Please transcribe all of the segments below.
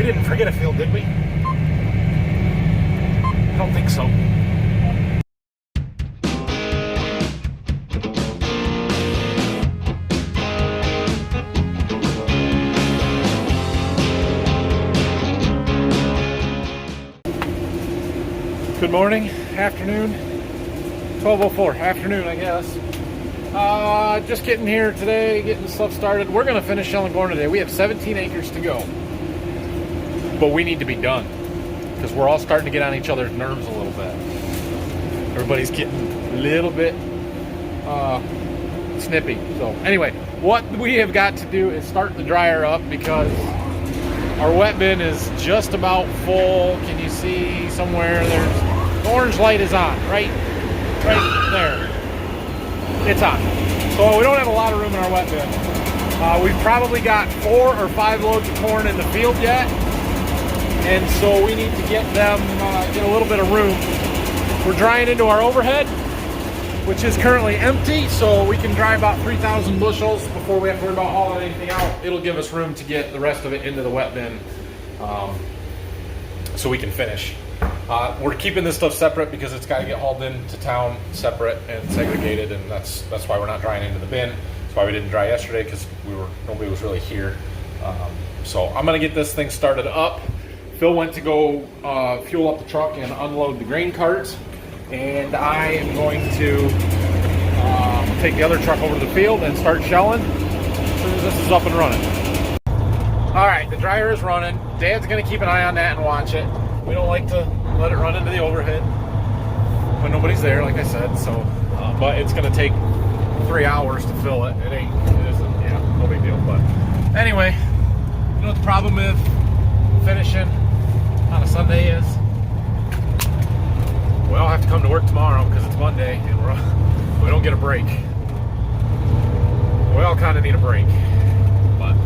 didn't forget a field, did we? I don't think so. Good morning, afternoon, 12:04, afternoon, I guess. Just getting here today, getting stuff started. We're going to finish shelling corn today. We have 17 acres to go, but we need to be done because we're all starting to get on each other's nerves a little bit. Everybody's getting a little bit snippy. So anyway, what we have got to do is start the dryer up because our wet bin is just about full. Can you see somewhere? The orange light is on, right there. It's on. So we don't have a lot of room in our wet bin. We've probably got 4 or 5 loads of corn in the field yet, and so we need to get them get a little bit of room. We're drying into our overhead, which is currently empty, so we can dry about 3,000 bushels before we have to worry about hauling anything out. It'll give us room to get the rest of it into the wet bin, so we can finish. We're keeping this stuff separate because it's got to get hauled into town separate and segregated, and that's why we're not drying into the bin. That's why we didn't dry yesterday, because nobody was really here. So I'm gonna get this thing started up. Phil went to go fuel up the truck and unload the grain carts, and I am going to take the other truck over to the field and start shelling as soon as this is up and running. All right, the dryer is running. Dad's gonna keep an eye on that and watch it. We don't like to let it run into the overhead when nobody's there, like I said. So, but it's going to take 3 hours to fill it. It isn't, yeah, no big deal. But anyway, you know what the problem with finishing on a Sunday is? We all have to come to work tomorrow because it's Monday and we don't get a break. We all kind of need a break. But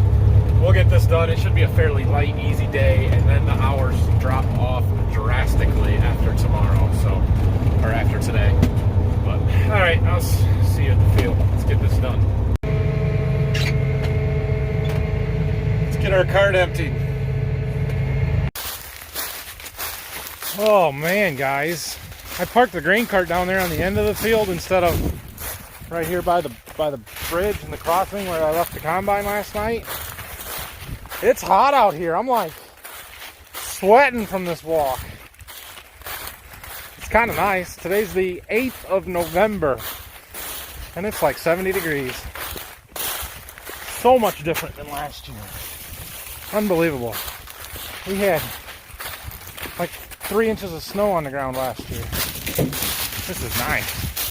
we'll get this done. It should be a fairly light, easy day, and then the hours drop off drastically after tomorrow, or after today. But all right, I'll see you at the field. Let's get this done. Let's get our cart emptied. Oh man, guys, I parked the grain cart down there on the end of the field instead of right here by the bridge and the crossing where I left the combine last night. It's hot out here. I'm like sweating from this walk. It's kind of nice. Today's the 8th of November and it's like 70 degrees. So much different than last year. Unbelievable. We had like 3 inches of snow on the ground last year. This is nice.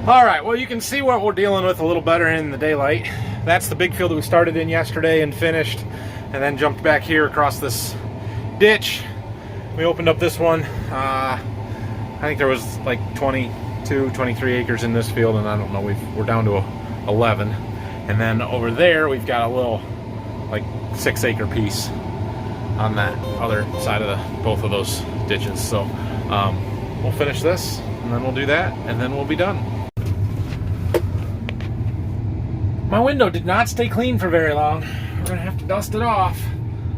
All right, well, you can see what we're dealing with a little better in the daylight. That's the big field that we started in yesterday and finished, and then jumped back here across this ditch. We opened up this one. I think there was like 22, 23 acres in this field, and I don't know, we're down to 11. And then over there, we've got a little like 6-acre piece on that other side of both of those ditches. So we'll finish this, and then we'll do that, and then we'll be done. My window did not stay clean for very long. We're gonna have to dust it off.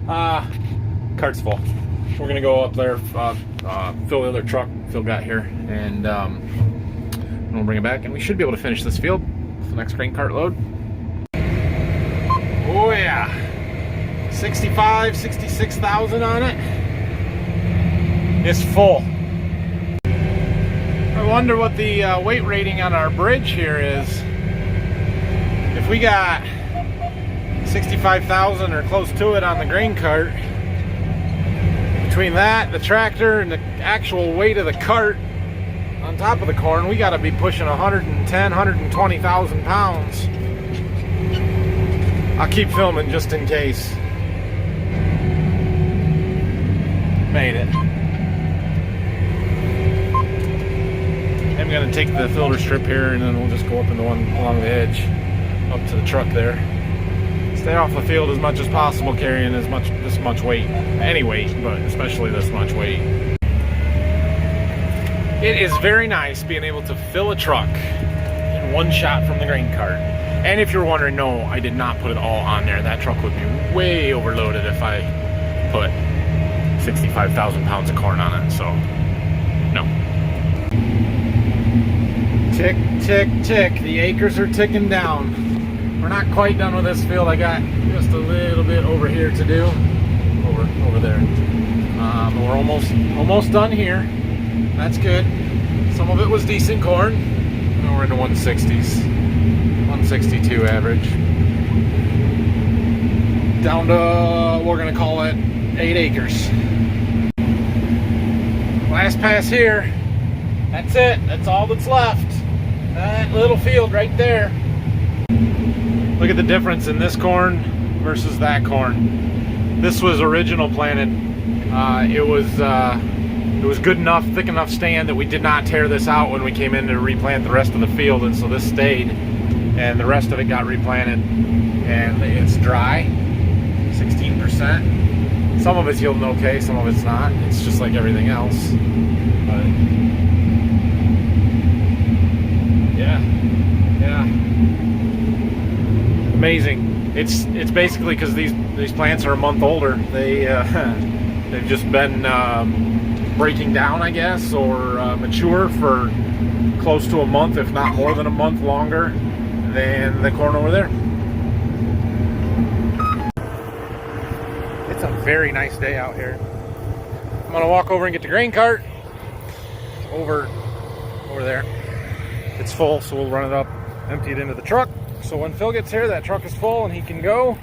Cart's full. We're gonna go up there, fill the other truck Phil got here, and we'll bring it back, and we should be able to finish this field with the next grain cart load. Oh yeah, 66,000 on it. It's full. I wonder what the weight rating on our bridge here is. If we got 65,000 or close to it on the grain cart, between that, the tractor, and the actual weight of the cart on top of the corn, we got to be pushing 110, 120,000 pounds. I'll keep filming just in case. Made it. I'm going to take the filter strip here, and then we'll just go up into one along the edge up to the truck there. Stay off the field as much as possible carrying this much weight. Any weight, but especially this much weight. It is very nice being able to fill a truck in one shot from the grain cart. And if you're wondering, no, I did not put it all on there. That truck would be way overloaded if I put 65,000 pounds of corn on it, so no. Tick, tick, tick. The acres are ticking down. We're not quite done with this field. I got just a little bit over here to do. Over there. We're almost done here. That's good. Some of it was decent corn. And we're into 160s. 162 average. Down to, we're gonna call it 8 acres. Last pass here. That's it. That's all that's left. That little field right there. Look at the difference in this corn versus that corn. This was original planted. It was good enough, thick enough stand that we did not tear this out when we came in to replant the rest of the field, and so this stayed, and the rest of it got replanted. And it's dry, 16%. Some of it's yielding okay, some of it's not. It's just like everything else. But yeah. Amazing. It's basically because these plants are a month older. They've just been breaking down, I guess, or mature for close to a month, if not more than a month longer than the corn over there. It's a very nice day out here. I'm gonna walk over and get the grain cart over there. It's full, so we'll run it up, empty it into the truck. So when Phil gets here, that truck is full and he can go,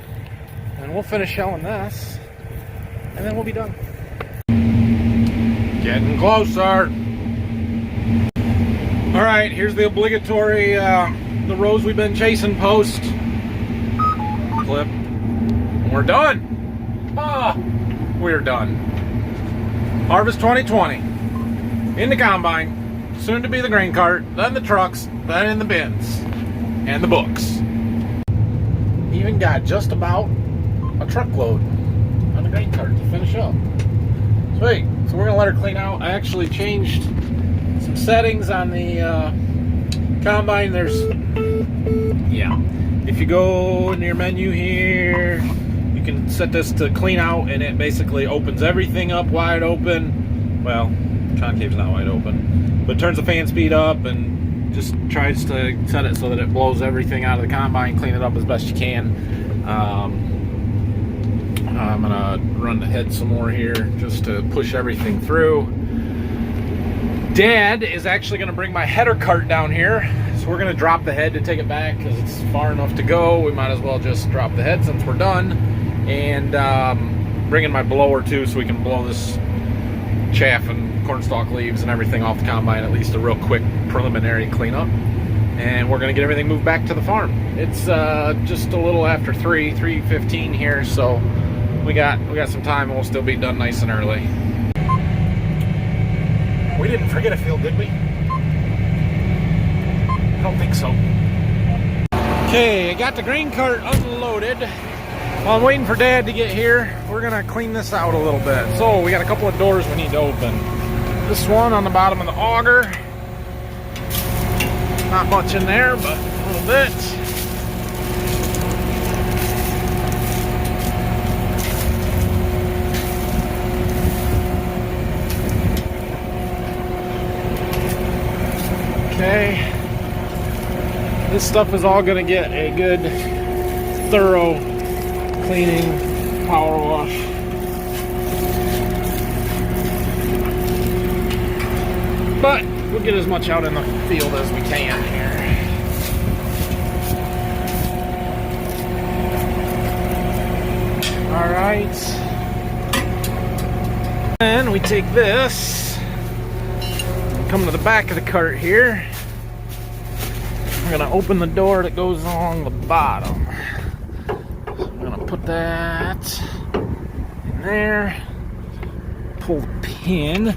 and we'll finish shelling this, and then we'll be done. Getting closer. All right, here's the obligatory, the rows we've been chasing post. Clip. We're done. We're done. Harvest 2020. In the combine, soon to be the grain cart, then the trucks, then in the bins, and the books. Even got just about a truckload on the grain cart to finish up. Sweet. So we're gonna let her clean out. I actually changed some settings on the combine. If you go in your menu here, you can set this to clean out, and it basically opens everything up wide open. Well, concave's not wide open, but turns the fan speed up and just tries to set it so that it blows everything out of the combine, clean it up as best you can. I'm gonna run the head some more here just to push everything through. Dad is actually gonna bring my header cart down here, so we're gonna drop the head to take it back because it's far enough to go. We might as well just drop the head since we're done, and bring in my blower too so we can blow this chaff and cornstalk leaves and everything off the combine, at least a real quick preliminary cleanup. And we're gonna get everything moved back to the farm. It's just a little after 3:15 here, so we got some time, and we'll still be done nice and early. We didn't forget a field, did we? I don't think so. Okay, I got the grain cart unloaded. While I'm waiting for Dad to get here, we're gonna clean this out a little bit. So we got a couple of doors we need to open. This one on the bottom of the auger. Not much in there, but a little bit. Okay. This stuff is all gonna get a good, thorough cleaning, power wash. But we'll get as much out in the field as we can here. All right. And we take this, come to the back of the cart here. We're gonna open the door that goes along the bottom. I'm gonna put that in there. Pull the pin,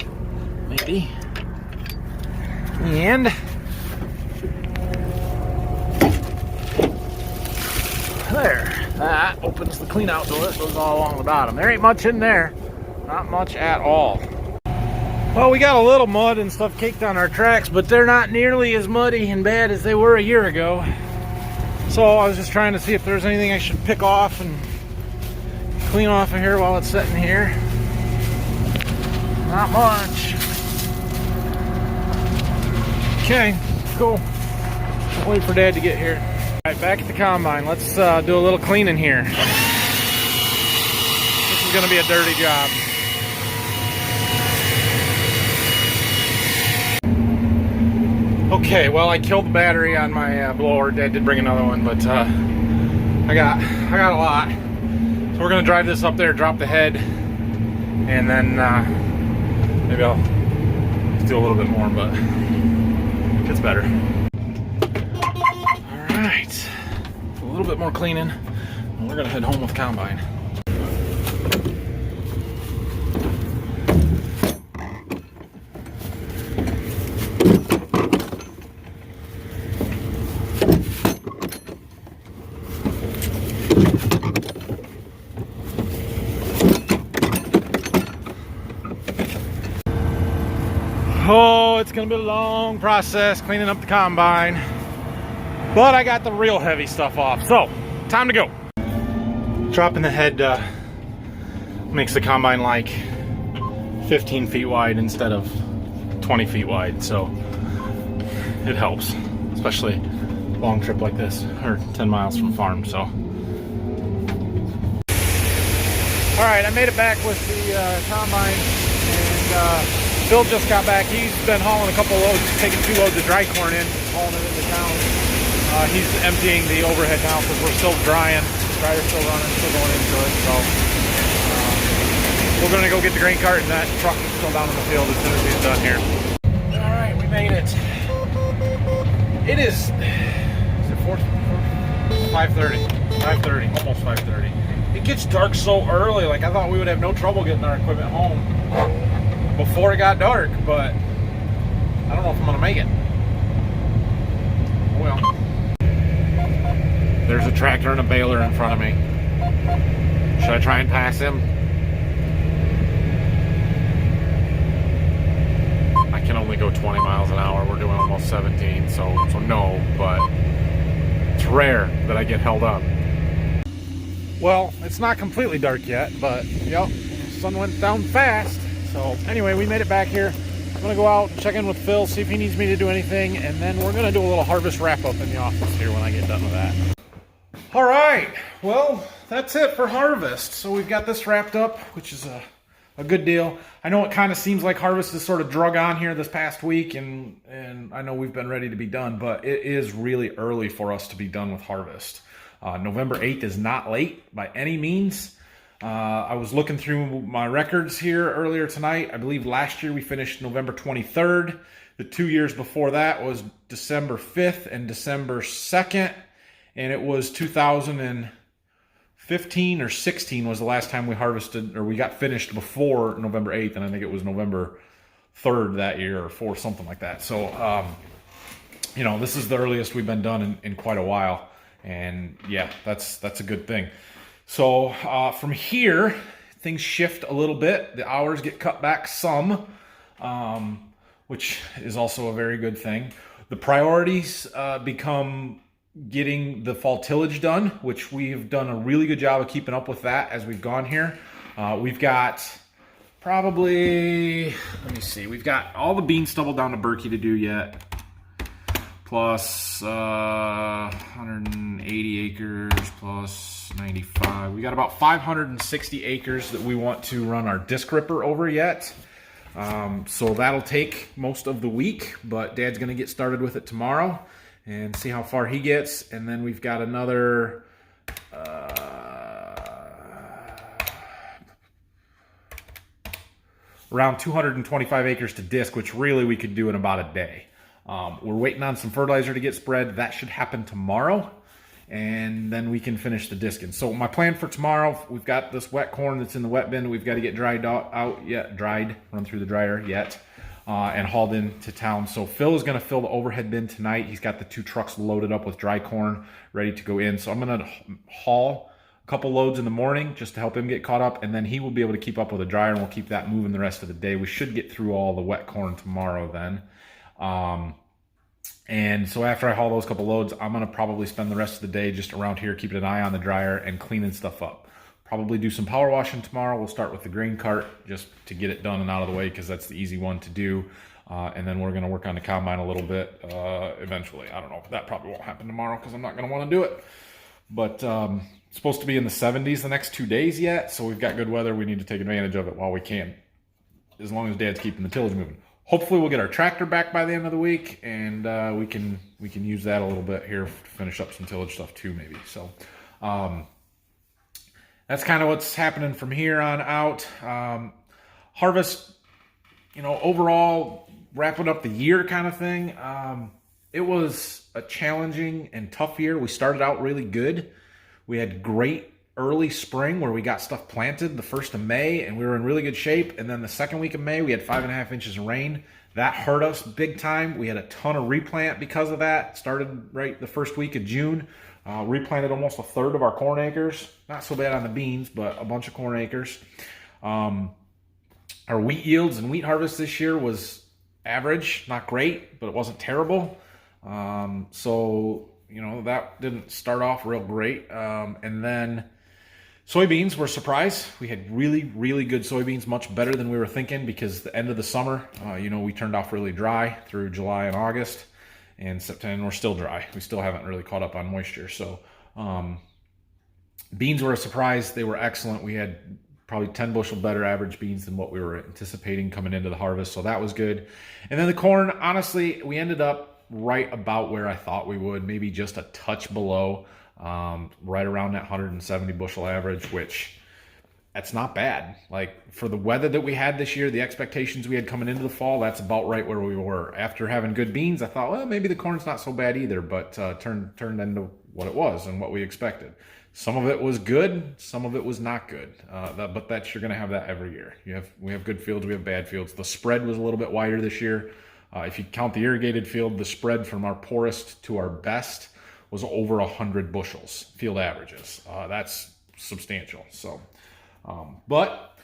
maybe. And there, that opens the clean out door that goes all along the bottom. There ain't much in there, not much at all. Well, we got a little mud and stuff caked on our tracks, but they're not nearly as muddy and bad as they were a year ago. So I was just trying to see if there's anything I should pick off and clean off of here while it's sitting here. Not much. Okay, cool. I'll wait for Dad to get here. All right, back at the combine. Let's do a little cleaning here. This is gonna be a dirty job. Okay, well, I killed the battery on my blower. Dad did bring another one, but I got a lot. So we're gonna drive this up there, drop the head, and then maybe I'll do a little bit more, but it's better. All right, a little bit more cleaning, and we're gonna head home with combine. Oh, it's gonna be a long process cleaning up the combine, but I got the real heavy stuff off, so time to go. Dropping the head makes the combine like 15 feet wide instead of 20 feet wide, so it helps, especially a long trip like this, or 10 miles from farm. So all right, I made it back with the combine, and Phil just got back. He's been hauling a couple loads, taking 2 loads of dry corn in, hauling it into town. He's emptying the overhead now because we're still drying. The dryer's still running, still going into it. So we're going to go get the grain cart, and that truck is still down in the field as soon as he's done here. All right, we made it. It is it 4? 5:30. 5:30, almost 5:30. It gets dark so early. Like, I thought we would have no trouble getting our equipment home before it got dark, but I don't know if I'm gonna make it. Well, there's a tractor and a baler in front of me. Should I try and pass him? I can only go 20 miles an hour. We're doing almost 17, so no, but it's rare that I get held up. Well, it's not completely dark yet, but yep, the sun went down fast. So anyway, we made it back here. I'm gonna go out, check in with Phil, see if he needs me to do anything, and then we're gonna do a little harvest wrap up in the office here when I get done with that. All right, well, that's it for harvest. So we've got this wrapped up, which is a good deal. I know it kind of seems like harvest is sort of drug on here this past week, and I know we've been ready to be done, but it is really early for us to be done with harvest. November 8th is not late by any means. I was looking through my records here earlier tonight. I believe last year we finished November 23rd. The 2 years before that was December 5th and December 2nd. And it was 2015 or 16 was the last time we harvested, or we got finished before November 8th. And I think it was November 3rd that year or 4th, something like that. So, you know, this is the earliest we've been done in quite a while. And yeah, that's a good thing. So from here, things shift a little bit. The hours get cut back some, which is also a very good thing. The priorities become getting the fall tillage done, which we've done a really good job of keeping up with that as we've gone here. We've got probably, let me see, we've got all the bean stubble down to Berkey to do yet. Plus 180 acres plus 95. We got about 560 acres that we want to run our disc ripper over yet. So that'll take most of the week, but Dad's gonna get started with it tomorrow and see how far he gets. And then we've got another around 225 acres to disc, which really we could do in about a day. We're waiting on some fertilizer to get spread. That should happen tomorrow, and then we can finish the disking. So my plan for tomorrow, we've got this wet corn that's in the wet bin. We've got to get dried, run through the dryer yet, and hauled into town. So Phil is going to fill the overhead bin tonight. He's got the 2 trucks loaded up with dry corn ready to go in. So I'm going to haul a couple loads in the morning just to help him get caught up, and then he will be able to keep up with the dryer, and we'll keep that moving the rest of the day. We should get through all the wet corn tomorrow then. And so after I haul those couple loads, I'm going to probably spend the rest of the day just around here keeping an eye on the dryer and cleaning stuff up. probably do some power washing tomorrow. We'll start with the grain cart just to get it done and out of the way because that's the easy one to do. And then we're going to work on the combine a little bit eventually. I don't know. That probably won't happen tomorrow because I'm not going to want to do it. But it's supposed to be in the 70s the next 2 days yet. So we've got good weather. We need to take advantage of it while we can, as long as Dad's keeping the tillage moving. Hopefully we'll get our tractor back by the end of the week, and we can use that a little bit here to finish up some tillage stuff too, maybe. So that's kind of what's happening from here on out. Harvest, overall, wrapping up the year kind of thing. It was a challenging and tough year. We started out really good. We had great early spring where we got stuff planted the 1st of May, and we were in really good shape. And then the 2nd week of May, we had 5.5 inches of rain. That hurt us big time. We had a ton of replant because of that. Started right the 1st week of June. Replanted almost a third of our corn acres. Not so bad on the beans, but a bunch of corn acres. Our wheat yields and wheat harvest this year was average, not great, but it wasn't terrible. So, that didn't start off real great. And then soybeans were a surprise. We had really, really good soybeans, much better than we were thinking because the end of the summer, we turned off really dry through July and August, and September we're still dry. We still haven't really caught up on moisture. So beans were a surprise. They were excellent. We had probably 10 bushel better average beans than what we were anticipating coming into the harvest. So that was good. And then the corn, honestly, we ended up right about where I thought we would, maybe just a touch below. Right around that 170 bushel average, which that's not bad. Like for the weather that we had this year, the expectations we had coming into the fall, that's about right where we were. After having good beans, I thought, well, maybe the corn's not so bad either, but turned into what it was and what we expected. Some of it was good, some of it was not good. But you're going to have that every year. We have good fields, we have bad fields. The spread was a little bit wider this year. If you count the irrigated field, the spread from our poorest to our best was over 100 bushels, field averages. That's substantial. So, but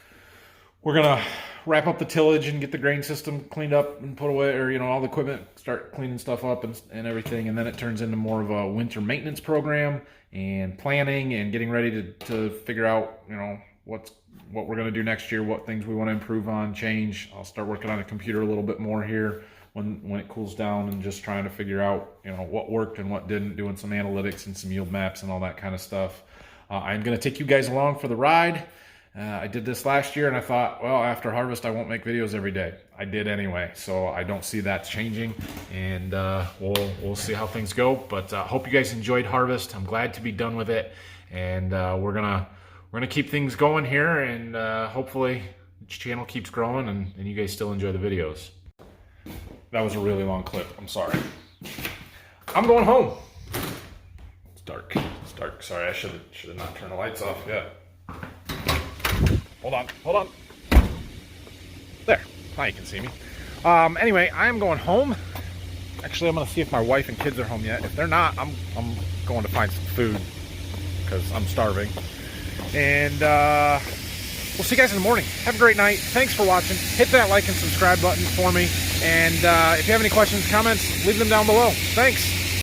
we're gonna wrap up the tillage and get the grain system cleaned up and put away, or all the equipment, start cleaning stuff up and everything, and then it turns into more of a winter maintenance program and planning and getting ready to figure out what we're gonna do next year, what things we want to improve on, change. I'll start working on the computer a little bit more here when it cools down, and just trying to figure out what worked and what didn't, doing some analytics and some yield maps and all that kind of stuff. I'm going to take you guys along for the ride. I did this last year, and I thought, well, after harvest I won't make videos every day. I did anyway, so I don't see that changing, and we'll see how things go. But hope you guys enjoyed harvest. I'm glad to be done with it, and we're gonna keep things going here, and hopefully the channel keeps growing and you guys still enjoy the videos. That was a really long clip. I'm sorry. I'm going home. It's dark. It's dark. Sorry, I should have not turned the lights off yet. Hold on. There. Now you can see me. Anyway, I am going home. Actually, I'm going to see if my wife and kids are home yet. If they're not, I'm going to find some food because I'm starving. And we'll see you guys in the morning. Have a great night. Thanks for watching. Hit that like and subscribe button for me. And if you have any questions, comments, leave them down below. Thanks.